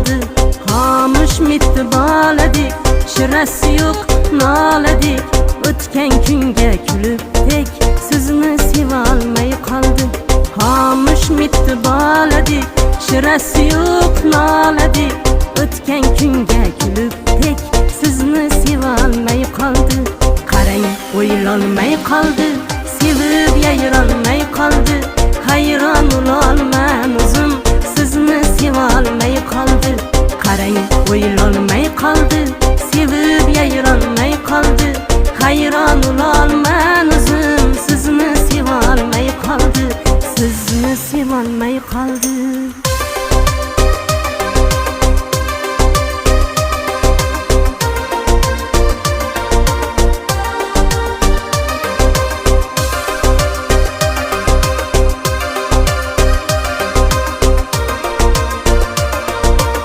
qoldi. Xomush mitti boladik, shirasi yo'q noladik. O'tgan kunga kulib tek sizni sevolmay qoldi. Xomush mitti boladik, shirasi yo'q noladik. O'tgan kunga kulib tek sizni sevolmay qoldi. Qarang, o'ylolmay qoldi, sevib yayrolmay qoldi. Hayron bo'lolman o'zim, sizni sevolmay qoldi. Qarang, o'ylolmay qoldi, sevib yayrolmay qoldi. Hayron bo'lolman o'zim, sizni sevolmay qoldi. Sizni sevolmay qoldi.